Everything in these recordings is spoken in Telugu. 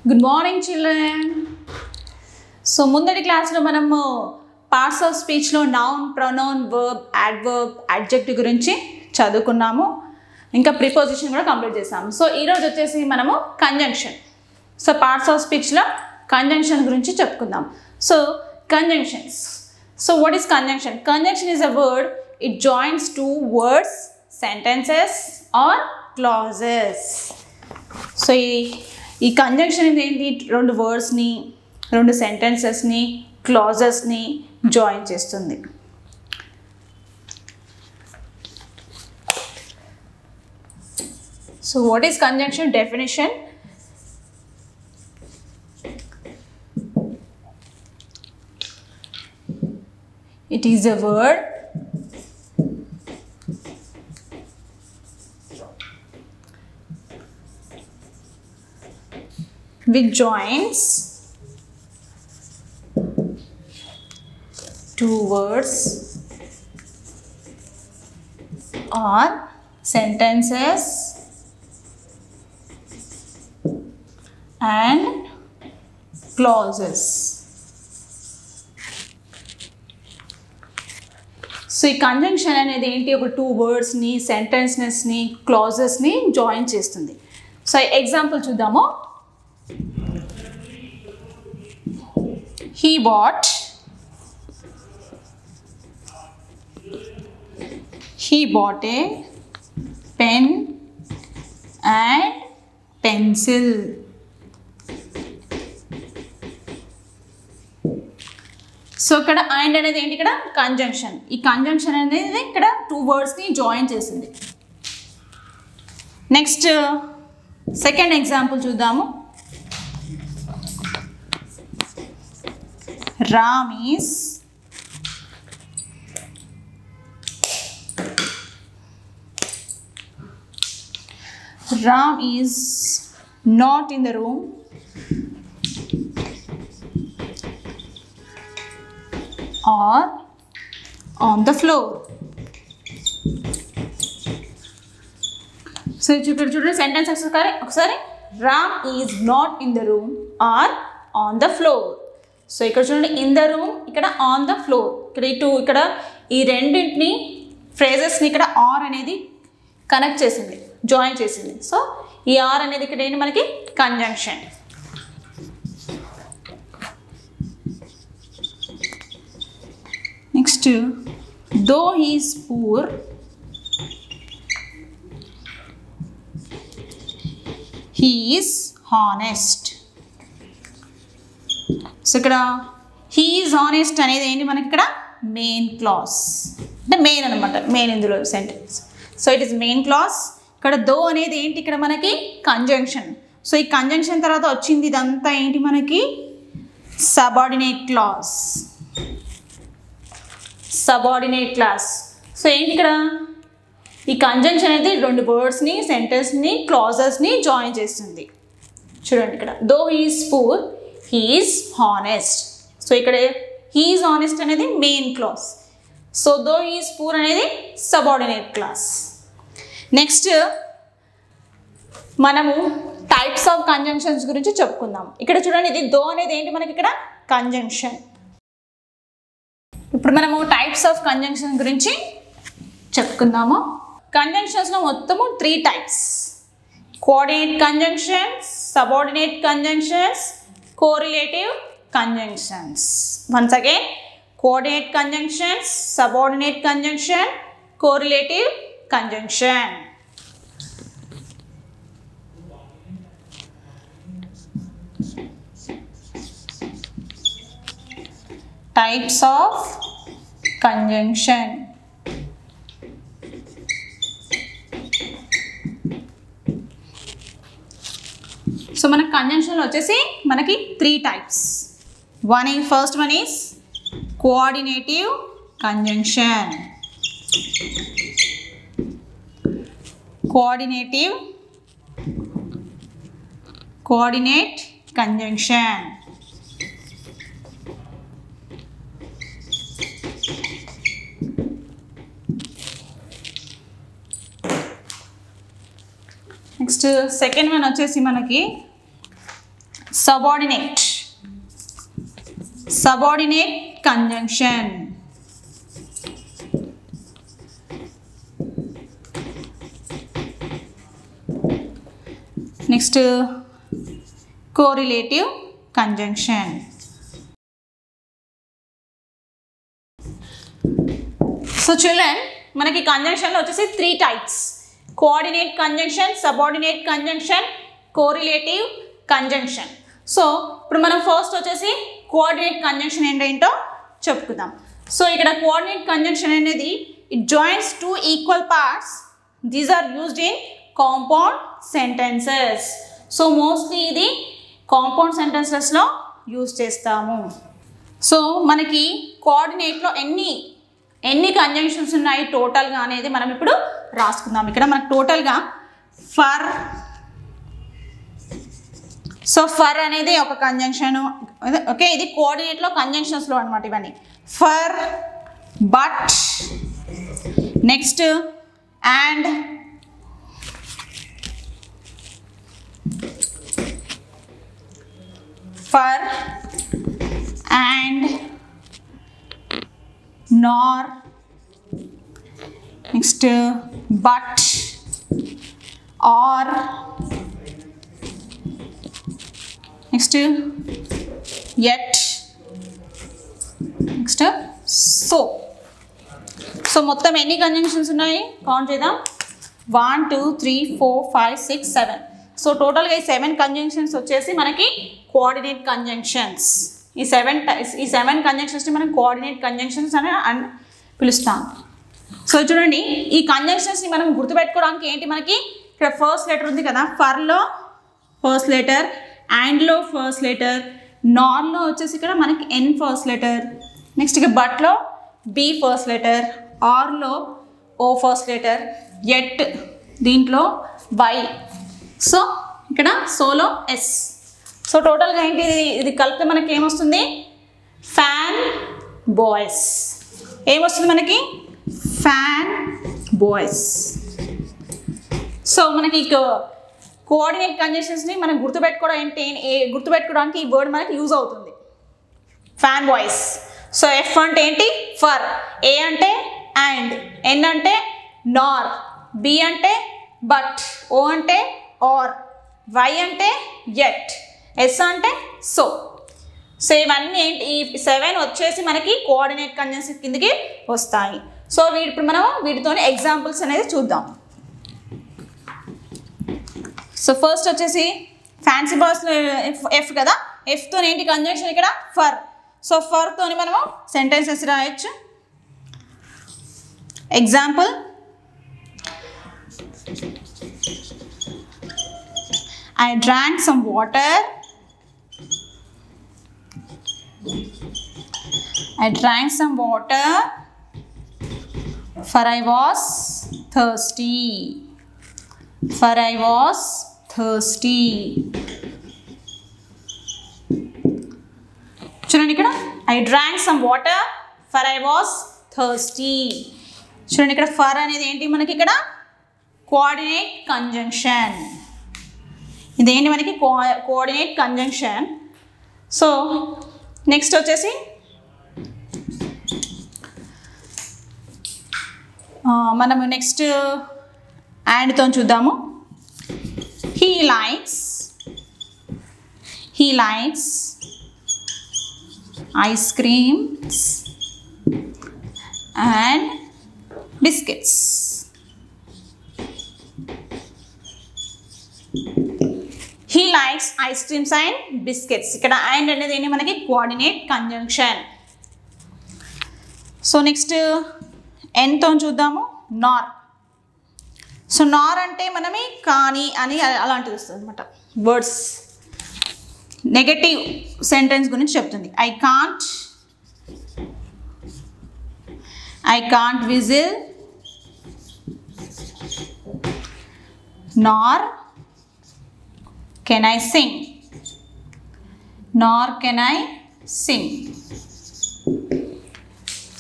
Good morning, children. So, ముందటి క్లాస్లో మనము పార్ట్స్ ఆఫ్ స్పీచ్లో noun, pronoun, verb, adverb, adjective గురించి చదువుకున్నాము. ఇంకా ప్రిపోజిషన్ కూడా కంప్లీట్ చేసాము. సో ఈరోజు వచ్చేసి మనము కంజంక్షన్. సో పార్ట్స్ ఆఫ్ స్పీచ్లో కంజంక్షన్ గురించి చెప్పుకుందాం. So conjunctions. So what is conjunction? Conjunction is a word. It joins two words, sentences or clauses. So ఈ కంజంక్షన్ ఏంటి? రెండు వర్డ్స్ని, రెండు సెంటెన్సెస్ని, క్లాజెస్ని జాయిన్ చేస్తుంది. So what is conjunction? Definition. It is a word which joins two words or sentences and clauses. So ఈ కంజంక్షన్ అనేది ఏంటి? ఒక టూ వర్డ్స్ని, సెంటెన్సెస్ని, క్లాజెస్ని జాయిన్ చేస్తుంది. సో ఎగ్జాంపుల్ చూద్దాము. He bought a pen and pencil. So ఇక్కడ అండ్ అనేది ఏంటి? ఇక్కడ కంజంక్షన్. ఈ కంజంక్షన్ అనేది ఇక్కడ టూ వర్డ్స్ని జాయిన్ చేసింది. నెక్స్ట్ సెకండ్ ఎగ్జాంపుల్ చూద్దాము. Ram is not in the room or on the floor. So చూడండి సెంటెన్స్ ఒకసారి. Ram is not in the room or on the floor. So ఇక్కడ చూడండి, ఇన్ ద రూమ్, ఇక్కడ ఆన్ ద ఫ్లోర్. ఇక్కడ ఈ రెండింటిని ఫ్రేజెస్ని ఇక్కడ ఆర్ అనేది కనెక్ట్ చేసింది, జాయిన్ చేసింది. సో ఈ ఆర్ అనేది ఇక్కడ ఏంటి? మనకి conjunction. Next, though he's poor he is honest. So ఇక్కడ హీ ఈజ్ హానెస్ట్ అనేది ఏంటి? మనకి ఇక్కడ మెయిన్ క్లాస్, అంటే మెయిన్ అనమాట, మెయిన్ ఇందులో sentence. So it is main class. ఇక్కడ దో అనేది ఏంటి? ఇక్కడ మనకి కంజంక్షన్. సో ఈ కంజంక్షన్ తర్వాత వచ్చింది ఇదంతా ఏంటి? మనకి subordinate class. Subordinate class. So ఏంటి ఇక్కడ? ఈ కంజంక్షన్ అనేది రెండు వర్డ్స్ని, సెంటెన్స్ని, క్లాజెస్ని జాయిన్ చేస్తుంది. చూడండి ఇక్కడ, though he is poor he is honest. So ఇక్కడ హీ ఈజ్ హానెస్ట్ అనేది main class. So though he is poor అనేది సబార్డినేట్ క్లాస్. నెక్స్ట్ మనము టైప్స్ ఆఫ్ కంజంక్షన్స్ గురించి చెప్పుకుందాం. ఇక్కడ చూడండి, ఇది దో అనేది ఏంటి? మనకి ఇక్కడ కంజంక్షన్. ఇప్పుడు మనము టైప్స్ ఆఫ్ కంజంక్షన్ గురించి చెప్పుకుందాము. కంజంక్షన్స్లో మొత్తము 3 types: coordinate conjunctions, subordinate conjunctions, correlative conjunctions. Once again, coordinate conjunctions, subordinate conjunction, correlative conjunction. Types of conjunction. So మన కంజంక్షన్లో వచ్చేసి మనకి 3 types. First one is coordinative conjunction. Coordinate conjunction. Next second one వచ్చేసి మనకి subordinate conjunction. Next, correlative conjunction. So children, మనకి conjunction లో వచ్చేసి 3 types: coordinate conjunction, subordinate conjunction, correlative conjunction. So ఇప్పుడు మనం ఫస్ట్ వచ్చేసి కోఆర్డినేట్ కంజంక్షన్ ఏంటో చెప్పుకుందాం. సో ఇక్కడ కోఆర్డినేట్ కంజంక్షన్ అనేది it joins two equal parts. These are used in compound sentences. So mostly ఇది కాంపౌండ్ సెంటెన్సెస్లో యూజ్ చేస్తాము. సో మనకి కోఆర్డినేట్లో ఎన్ని కంజంక్షన్స్ ఉన్నాయి టోటల్గా అనేది మనం ఇప్పుడు రాసుకుందాం. ఇక్కడ మనకు టోటల్గా ఫర్, సో ఫర్ అనేది ఒక కంజంక్షన్. ఓకే, ఇది కోఆర్డినేట్లో కంజంక్షన్స్లో అనమాట ఇవన్నీ. For, but, next and, for and, nor, next but, or, next yet, next so. So మొత్తం ఎన్ని కంజంక్షన్స్ ఉన్నాయి కౌంట్ చేద్దాం. 1 2 3 4 5 6 7. సో టోటల్గా ఈ 7 కంజంక్షన్స్ వచ్చేసి మనకి కోఆర్డినేట్ కంజంక్షన్స్. ఈ సెవెన్ కంజంక్షన్స్ని మనం కోఆర్డినేట్ కంజంక్షన్స్ అని పిలుస్తాం. సో చూడండి, ఈ కంజంక్షన్స్ని మనం గుర్తుపెట్టుకోవడానికి ఏంటి, మనకి ఇక్కడ ఫస్ట్ లెటర్ ఉంది కదా, ఫర్లో ఫస్ట్ లెటర్, అండ్లో ఫస్ట్ లెటర్, నార్లో వచ్చేసి ఇక్కడ మనకి ఎన్ ఫస్ట్ లెటర్, నెక్స్ట్ ఇక బట్లో బి ఫస్ట్ లెటర్, ఆర్లో ఓ ఫస్ట్ లెటర్, ఎట్ దీంట్లో వై, సో ఇక్కడ సోలో ఎస్. సో టోటల్గా ఏంటి ఇది కలిపితే మనకి ఏమొస్తుంది, ఫ్యాన్ బాయ్స్. ఏమొస్తుంది మనకి, ఫ్యాన్ బాయ్స్. సో మనకి కోఆర్డినేట్ కంజంక్షన్స్ని మనం గుర్తుపెట్టుకోవడానికి ఈ వర్డ్ మనకి యూజ్ అవుతుంది, ఫ్యాన్ బాయ్స్. సో ఎఫ్ అంటే ఏంటి, ఫర్, ఏ అంటే అండ్, ఎన్ అంటే నార్, బి అంటే బట్, ఓ అంటే ఆర్, వై అంటే ఎట్, ఎస్ అంటే సో. సో ఇవన్నీ ఏంటి, ఈ 7 వచ్చేసి మనకి కోఆర్డినేట్ కంజంక్షన్ కిందకి వస్తాయి. సో ఇప్పుడు మనం వీటితోనే ఎగ్జాంపుల్స్ అనేది చూద్దాం. సో ఫస్ట్ వచ్చేసి ఫ్యాన్సీ బాయ్స్లో ఎఫ్ కదా, ఎఫ్తో ఏంటి కంజంక్షన్ ఇక్కడ ఫర్. సో ఫర్తోని మనము సెంటెన్సెస్ రాయొచ్చు. Example, I drank some water. I drank some water for I was thirsty. For I was thirsty. చూడండి ఇక్కడ I drank some water for I was thirsty. చూడండి ఇక్కడ ఫర్ అనేది ఏంటి మనకి ఇక్కడ కోఆర్డినేట్ కంజంక్షన్. ఇదేంటి మనకి కోఆర్డినేట్ కంజంక్షన్. సో నెక్స్ట్ వచ్చేసి మనము నెక్స్ట్ అండ్తో చూద్దాము. He likes ice creams and biscuits. He likes ice creams and biscuits. ఇక్కడ and అనేది ఏంటి మనకి కోఆర్డినేట్ కంజంక్షన్. సో నెక్స్ట్ ఎన్తో చూద్దాము, నార్. సో నార్ అంటే మనమే కానీ అని అలాంటిది వస్తుంది అనమాట. వర్డ్స్ నెగటివ్ సెంటెన్స్ గురించి చెప్తుంది. I can't whistle, nor can I sing. Nor can I sing.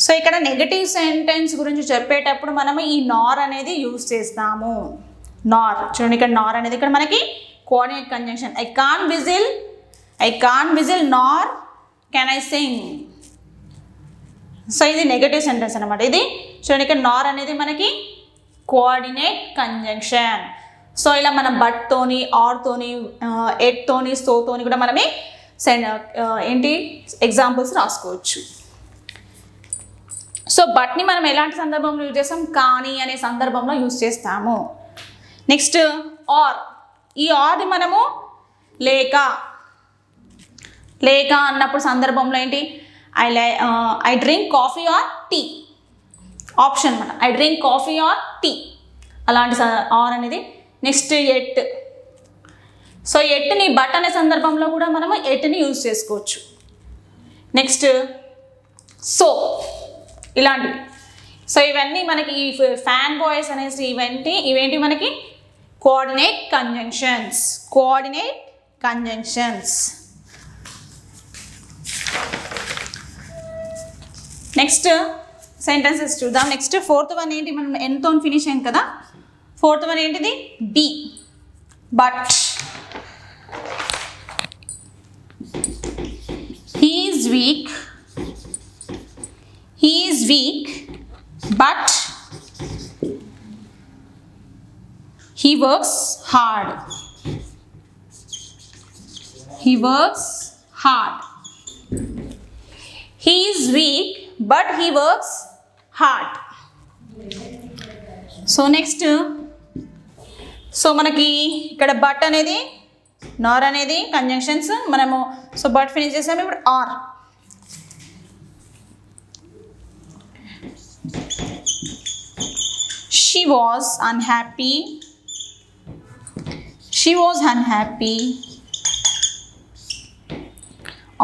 So ఇక్కడ నెగటివ్ సెంటెన్స్ గురించి చెప్పేటప్పుడు మనము ఈ నార్ అనేది యూజ్ చేస్తాము. నార్ చూడండి, ఇక్కడ నార్ అనేది ఇక్కడ మనకి coordinate conjunction. I can't whistle I can't whistle nor can I sing. So ఇది నెగటివ్ సెంటెన్స్ అనమాట. ఇది చూడండి ఇక్కడ నార్ అనేది మనకి కోఆర్డినేట్ కంజంక్షన్. సో ఇలా మనం బట్ తోని, ఆర్ తోని, ఎట్ తోని, సో తోని కూడా మనమే ఏంటి ఎగ్జాంపుల్స్ రాసుకోవచ్చు. సో బట్ని మనం ఎలాంటి సందర్భంలో యూజ్ చేస్తాం? కానీ అనే సందర్భంలో యూజ్ చేస్తాము. Next or. ఈ ఆర్ని మనము లేక అన్నప్పుడు సందర్భంలో ఏంటి? I drink coffee or tea. Option మన I drink coffee or tea, అలాంటి ఆర్ అనేది. Next yet. సో ఎట్ని బట్ అనే సందర్భంలో కూడా మనము ఎట్ని యూజ్ చేసుకోవచ్చు. నెక్స్ట్ సో ఇలాంటివి. సో ఇవన్నీ మనకి ఈ ఫ్యాన్ బాయ్స్ అనేసి ఇవేంటి మనకి కోఆర్డినేట్ కంజంక్షన్స్. నెక్స్ట్ సెంటెన్సెస్ చూద్దాం. నెక్స్ట్ ఫోర్త్ వన్ ఏంటి? మనం ఎంతో ఫినిష్ అయింది కదా. ఫోర్త్ వన్ ఏంటిది? B. But. He is weak but he works hard. He is weak but he works hard. So next మనకి ఇక్కడ బట్ అనేది, నార్ అనేది కంజంక్షన్స్ మనము. సో బట్ ఫినిష్ చేసాము. ఇప్పుడు are. She was unhappy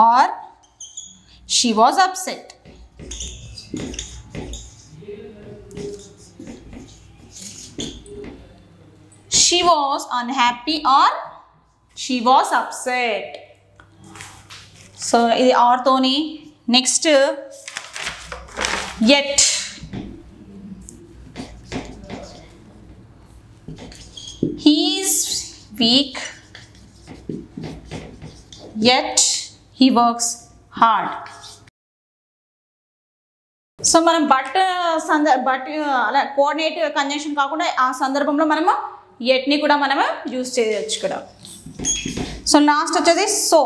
or she was upset. She was unhappy or she was upset. So ఇది ఆర్ తోని. Next yet. He is weak yet he works hard. So మనం బట్ అలా కోఆర్డినేట్ కంజంక్షన్ కాకుండా ఆ సందర్భంలో మనము ఎట్ని కూడా మనము యూజ్ చేయవచ్చు ఇక్కడ. సో లాస్ట్ వచ్చేది so.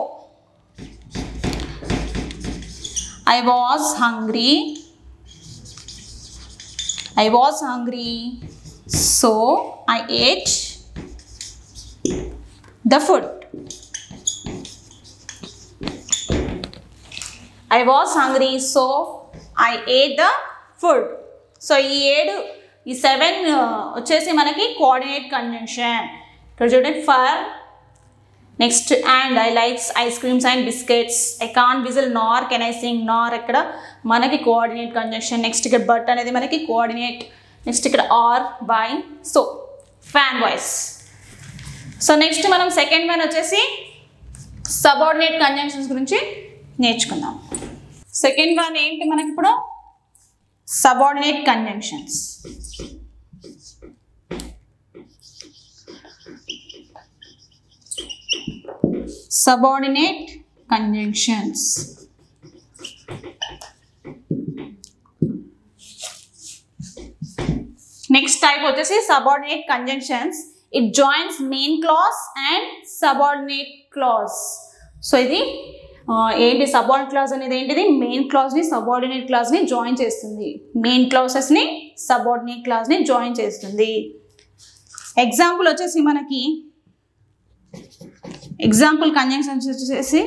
I was hungry so I ate the food. I was hungry so I ate the food. So ఈ 7 వచ్చేసి మనకి కోఆర్డినేట్ కంజంక్షన్. ఇక్కడ చూడండి for. Next and I likes ice creams and biscuits. I can't whistle nor can I sing. Nor ఇక్కడ మనకి కోఆర్డినేట్ కంజంక్షన్. నెక్స్ట్ ఇక్కడ బట్ అనేది మనకి కోఆర్డినేట్. నెక్స్ట్ ఇక్కడ or by so fan voice. So next మనం సెకండ్ వన్ వచ్చేసి సబార్డినేట్ కంజంక్షన్స్ గురించి నేర్చుకుందాం. సెకండ్ వన్ ఏంటి మనకి ఇప్పుడు? Subordinate conjunctions. Subordinate conjunctions. Next type వచ్చేసి subordinate conjunctions. It joins main clause and subordinate clause. So ఇది ఏంటి? సబార్డినేట్ క్లాజ్ అనేది ఏంటిది? మెయిన్ క్లాజ్ని సబార్డినేట్ క్లాజ్ని జాయిన్ చేస్తుంది. మెయిన్ క్లాసెస్ని సబార్డినేట్ క్లాజ్ని జాయిన్ చేస్తుంది. ఎగ్జాంపుల్ వచ్చేసి మనకి ఎగ్జాంపుల్ కంజంక్షన్స్ వచ్చేసి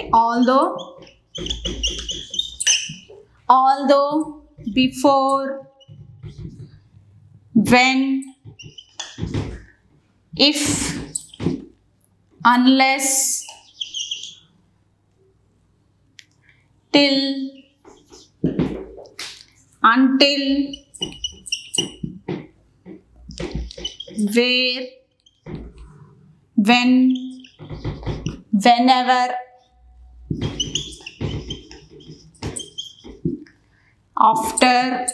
although, before, when, if, unless, till, until, where, when, whenever, after,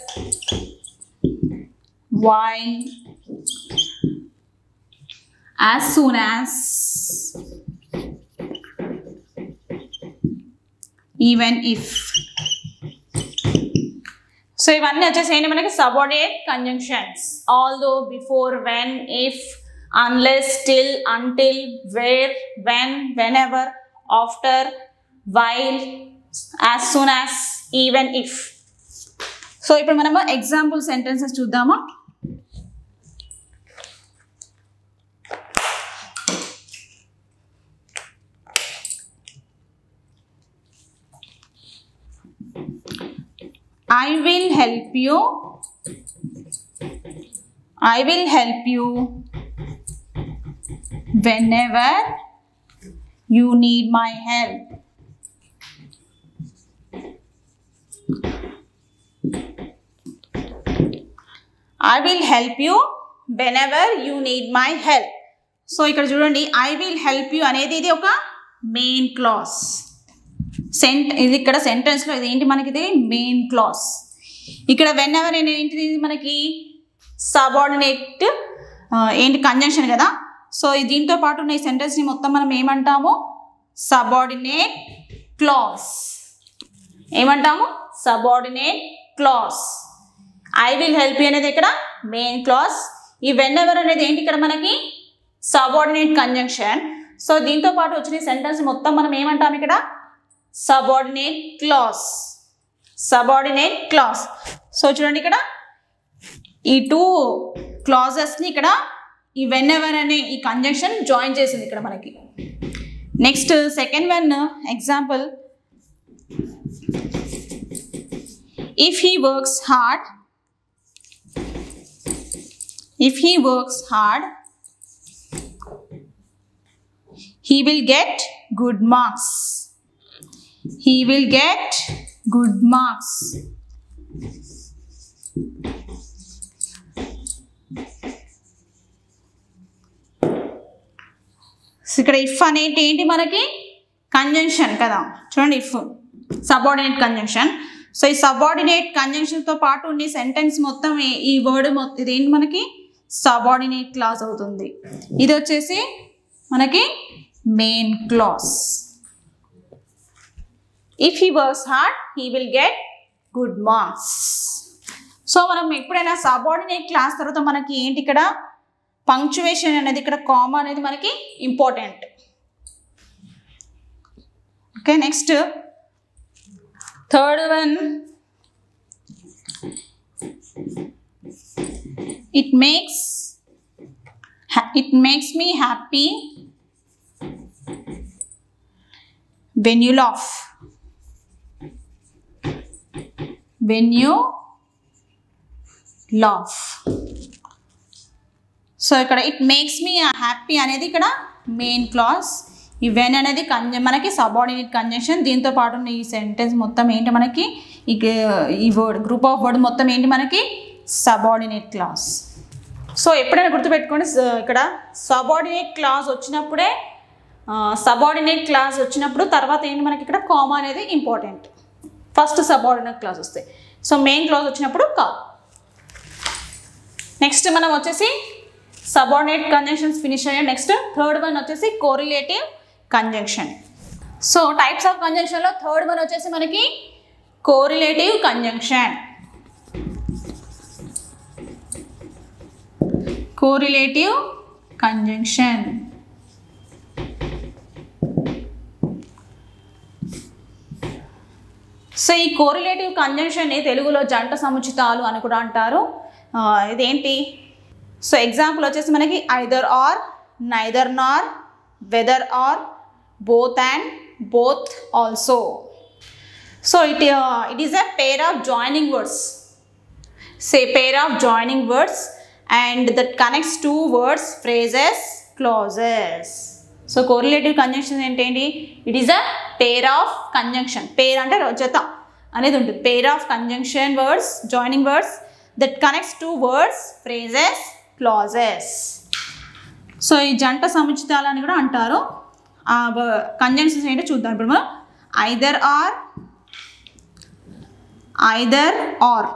while, as soon as, even if. So ఇవన్నీ వచ్చేసి ఏంటి మనకి subordinate conjunctions. Although, before, when, if, unless, still, until, where, when, whenever, after, while, as soon as, even if. So ఇప్పుడు మనము ఎగ్జాంపుల్ సెంటెన్సెస్ చూద్దామా. I will help you. I will help you whenever you need my help. I will help you whenever you need my help. So ఇక్కడ చూడండి, I will help you అనేది ఇది ఒక మెయిన్ క్లాస్. ఇది ఇక్కడ సెంటెన్స్లో ఇది ఏంటి మనకి, ఇది మెయిన్ క్లాస్. ఇక్కడ వెన్ ఎవర్ ఏంటిది, ఇది మనకి సబార్డినేట్ ఏంటి కంజంక్షన్ కదా. సో దీంతో పాటు ఉన్న ఈ సెంటెన్స్ని మొత్తం మనం ఏమంటాము, సబార్డినేట్ క్లాస్. ఏమంటాము, subordinate class. I will help you అనేది ఇక్కడ మెయిన్ క్లాస్. ఈ వెన్ ఎవర్ అనేది ఏంటి ఇక్కడ మనకి సబార్డినేట్ కంజంక్షన్. సో దీంతో పాటు వచ్చిన సెంటెన్స్ మొత్తం మనం ఏమంటాం ఇక్కడ, subordinate class. Subordinate class. So చూడండి, ఇక్కడ ఈ టూ క్లాజెస్ని ఇక్కడ ఈ వెన్ ఎవర్ అనే ఈ కంజంక్షన్ జాయిన్ చేసింది ఇక్కడ మనకి. Next second one example, if he works hard, if he works hard he will get good marks. He will get good marks. ఇక్కడ ఇఫ్ అనేది ఏంటి మనకి కంజంక్షన్ కదా. చూడండి, ఇఫ్ సబార్డినేట్ కంజంక్షన్. సో ఈ సబార్డినేట్ కంజంక్షన్తో పాటు ఉండే సెంటెన్స్ మొత్తం ఈ వర్డ్ మొత్తం ఇదేంటి మనకి సబార్డినేట్ క్లాస్ అవుతుంది. ఇది వచ్చేసి మనకి main class. If he works hard he will get good marks. So మనం ఎప్పుడైనా సబార్డినేట్ క్లాస్ తర్వాత మనకి ఏంటి ఇక్కడ పంక్చువేషన్ అనేది, ఇక్కడ కామా అనేది మనకి important. Okay, next third one, it makes me happy when you laugh. When you laugh. So ఇక్కడ ఇట్ మేక్స్ మీ హ్యాపీ అనేది ఇక్కడ మెయిన్ క్లాస్. ఈ వెన్ అనేది మనకి సబార్డినేట్ కంజంక్షన్. దీంతో పాటు ఉన్న ఈ సెంటెన్స్ మొత్తం ఏంటి మనకి ఈ వర్డ్ గ్రూప్ ఆఫ్ వర్డ్ మొత్తం ఏంటి మనకి సబార్డినేట్ క్లాస్. సో ఎప్పుడైనా గుర్తుపెట్టుకోండి, ఇక్కడ సబార్డినేట్ క్లాస్ వచ్చినప్పుడే సబార్డినేట్ క్లాస్ వచ్చినప్పుడు తర్వాత ఏంటి మనకి ఇక్కడ కామా అనేది ఇంపార్టెంట్. ఫస్ట్ సబార్డినేట్ క్లాస్ వస్తాయి. సో మెయిన్ క్లాస్ వచ్చినప్పుడు కాదు. నెక్స్ట్ మనం వచ్చేసి సబార్డినేట్ కంజంక్షన్స్ ఫినిష్ అయ్యాం. నెక్స్ట్ థర్డ్ వన్ వచ్చేసి correlative conjunction. So types of కంజంక్షన్లో థర్డ్ వన్ వచ్చేసి మనకి correlative conjunction. Correlative conjunction. So ఈ కోరిలేటివ్ కంజంక్షన్ తెలుగులో జంట సముచితాలు అని కూడా అంటారు. ఇదేంటి, సో ఎగ్జాంపుల్ వచ్చేసి మనకి either or, neither nor, whether or, both and, both also. So it is a pair of joining words. Say pair of joining words and that connects two words, phrases, clauses. So correlative conjunction ఏంటండి, it is a pair of conjunction. Pair అంటే జత అనేది ఉంటుంది. Pair of conjunction words, joining words that connects two words, phrases, clauses. So ఈ జంట సముచితాలు అని కూడా అంటారు. ఆ కంజంక్షన్స్ ఏంటో చూద్దాం ఇప్పుడు మనం. Either are, either are.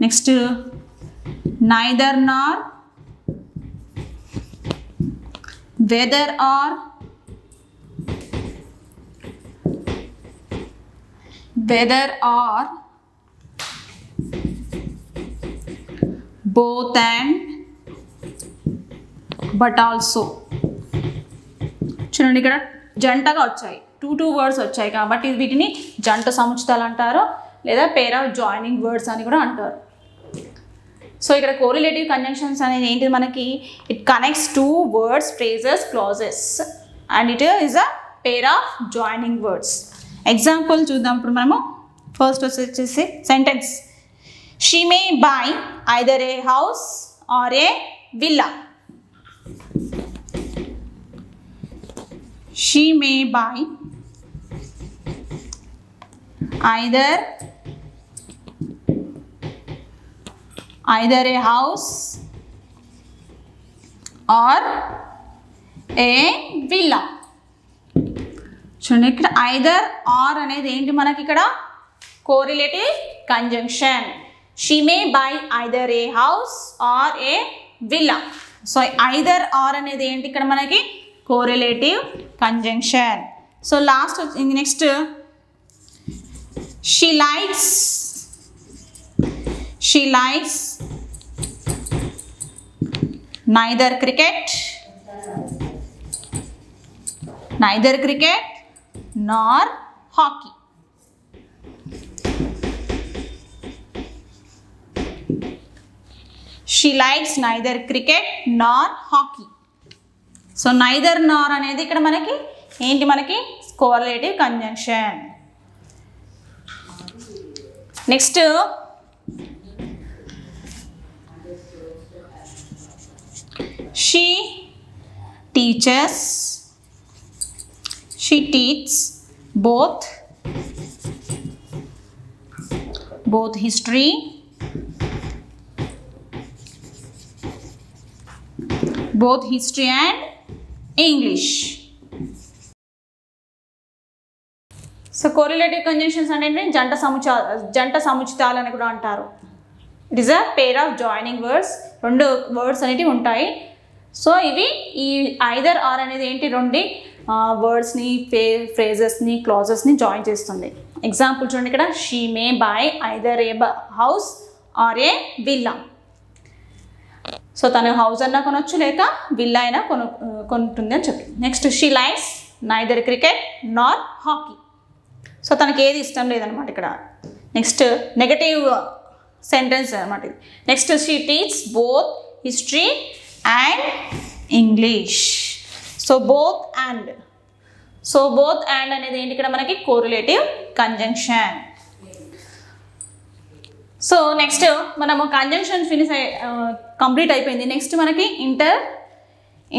Next neither nor, whether or, whether or both and but also. చూడండి ఇక్కడ జంటగా వచ్చాయి, టూ వర్డ్స్ వచ్చాయి కాబట్టి వీటిని జంట సముచితాలు అంటారు, లేదా పేర్ ఆఫ్ జాయినింగ్ వర్డ్స్ అని కూడా అంటారు. సో ఇక్కడ కోరిలేటివ్ కంజంక్షన్స్ అనేది ఏంటి మనకి, it connects two words, phrases, clauses and it is a pair of joining words. Example చూద్దాం ఇప్పుడు మనము. ఫస్ట్ వచ్చేసి sentence, she may buy either a house or a villa. She may buy either a house or a villa. చూడండి ఇక్కడ ఐదర్ ఆర్ అనేది ఏంటి మనకి ఇక్కడ correlative conjunction. She may buy either a house or a villa. So either or అనేది ఏంటి ఇక్కడ మనకి correlative conjunction. So last next, she likes neither cricket nor hockey. She likes neither cricket nor hockey. So neither నార్ అనేది ఇక్కడ మనకి ఏంటి, మనకి correlative conjunction. Next she teaches both history and English. So correlative conjunctions అంటే జంట సముచితాలు అని కూడా అంటారు. It is a pair of joining words. రెండు వర్డ్స్ అనేటివి ఉంటాయి. సో ఇవి ఈ ఐదర్ ఆర్ అనేది ఏంటి, రెండు వర్డ్స్ని, ఫ్రేజెస్ని, క్లాజెస్ని జాయిన్ చేస్తుంది. ఎగ్జాంపుల్ చూడండి ఇక్కడ, she may buy either a house or a villa. So తను హౌస్ అన్నా కొనొచ్చు, లేక విల్లా అయినా కొంటుంది అని చెప్తుంది. Next, she likes neither cricket nor hockey. So తనకి ఏది ఇష్టం లేదనమాట ఇక్కడ. నెక్స్ట్ నెగటివ్ సెంటెన్స్ అనమాట ఇది. Next, she teach both history and English. So both and అనేది ఏంటి ఇక్కడ మనకి కోరిలేటివ్ కంజంక్షన్. సో నెక్స్ట్ మనము కంజంక్షన్ కంప్లీట్ అయిపోయింది. నెక్స్ట్ మనకి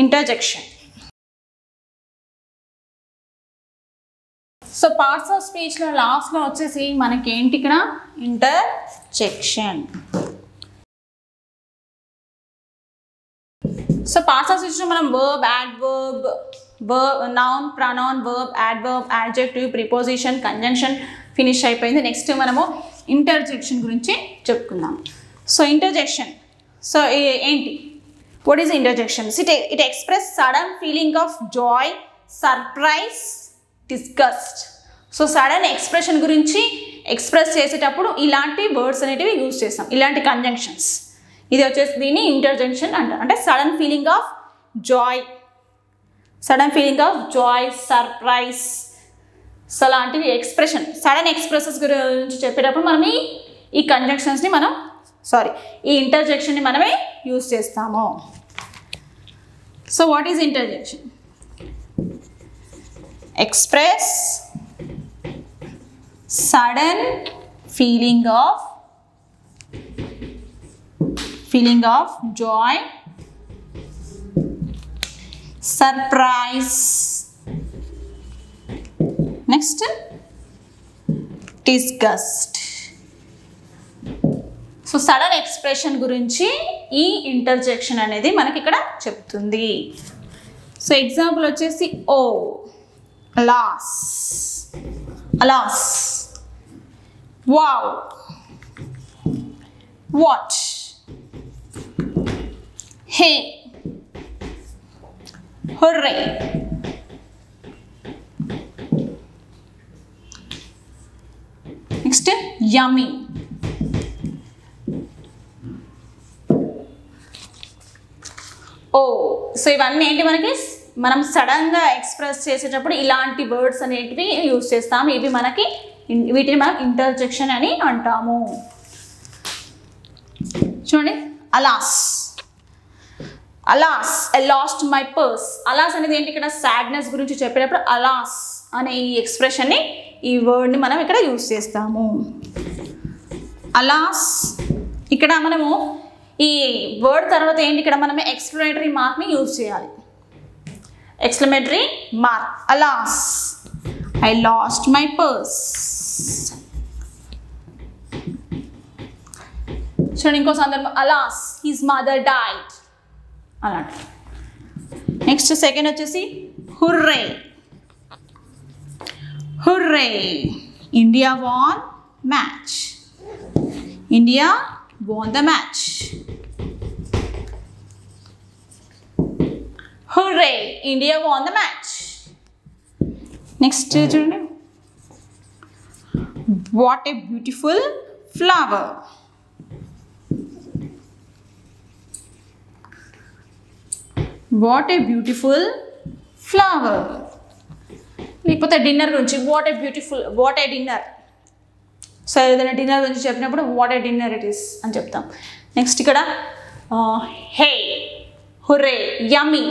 ఇంటర్జెక్షన్. సో పార్ట్స్ ఆఫ్ స్పీచ్లో లాస్ట్లో వచ్చేసి మనకి ఏంటి ఇక్కడ ఇంటర్జెక్షన్. సో పార్ట్స్ ఆఫ్ స్పీచ్లో మనం verb, adverb, noun, pronoun, verb, adverb, adjective, preposition, conjunction finish అయిపోయింది. నెక్స్ట్ మనము ఇంటర్జెక్షన్ గురించి చెప్పుకుందాం. సో ఇంటర్జెక్షన్, సో ఏంటి, what is interjections? It express sudden feeling of Joy, surprise, disgust. So sudden expression గురించి ఎక్స్ప్రెస్ చేసేటప్పుడు ఇలాంటి వర్డ్స్ అనేటివి యూజ్ చేస్తాం, ఇలాంటి కంజంక్షన్స్. ఇది వచ్చేసి దీన్ని ఇంటర్జెక్షన్ అంటారు. అంటే sudden feeling of Joy, surprise, so అలాంటివి ఎక్స్ప్రెషన్, సడన్ ఎక్స్ప్రెసెస్ గురించి చెప్పేటప్పుడు మనం ఈ కంజంక్షన్స్ని ఈ ఇంటర్జెక్షన్ని మనమే యూజ్ చేస్తాము. So what is interjection? Express sudden feeling of Joy, surprise, next disgust. So sudden expression గురించి ఈ ఇంటర్జెక్షన్ అనేది మనకి ఇక్కడ చెప్తుంది. సో ఎగ్జాంపుల్ వచ్చేసి alas, wow, what, hey, hurray. Next yummy. Oh. So ఇవన్నీ ఏంటి మనకి మనం సడన్గా ఎక్స్ప్రెస్ చేసేటప్పుడు ఇలాంటి వర్డ్స్ అనేటివి యూజ్ చేస్తాము. ఇవి మనకి వీటిని మనం ఇంటర్జెక్షన్ అని అంటాము. చూడండి, అలాస్. అలాస్, ఐ లాస్ట్ మై పర్స్. అలాస్ అనేది ఏంటి, ఇక్కడ సాడ్నెస్ గురించి చెప్పేటప్పుడు అలాస్ అనే ఈ ఎక్స్ప్రెషన్ని, ఈ వర్డ్ని మనం ఇక్కడ యూజ్ చేస్తాము. అలాస్. ఇక్కడ మనము ఈ వర్డ్ తర్వాత ఏంటి, ఇక్కడ మనం ఎక్స్క్లమేటరీ మార్క్ని యూజ్ చేయాలి. Exclamatory mark. Alas, I lost my purse. చూడండి, ఇంకో సందర్భం, అలాస్ హిస్ మదర్ డైడ్. అలాంటి. నెక్స్ట్ సెకండ్ వచ్చేసి hurray. Hurray, India won match. India won the match. Hooray! India won the match. Next, children. What a beautiful flower. What a beautiful flower. లేకపోతే డిన్నర్ గురించి, వాట్ ఏ డిన్నర్. సో ఏదైనా డిన్నర్ గురించి చెప్పినప్పుడు what a dinner it is అని చెప్తాం. నెక్స్ట్ ఇక్కడ హే, హుర్రే, యమ్మీ.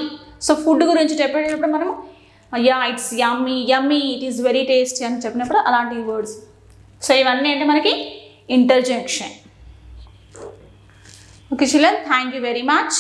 సో ఫుడ్ గురించి చెప్పేటప్పుడు మనము yeah it's yummy, yummy, it is very tasty అని చెప్పినప్పుడు అలాంటి వర్డ్స్. సో ఇవన్నీ అంటే మనకి interjection. Okay children, thank you very much.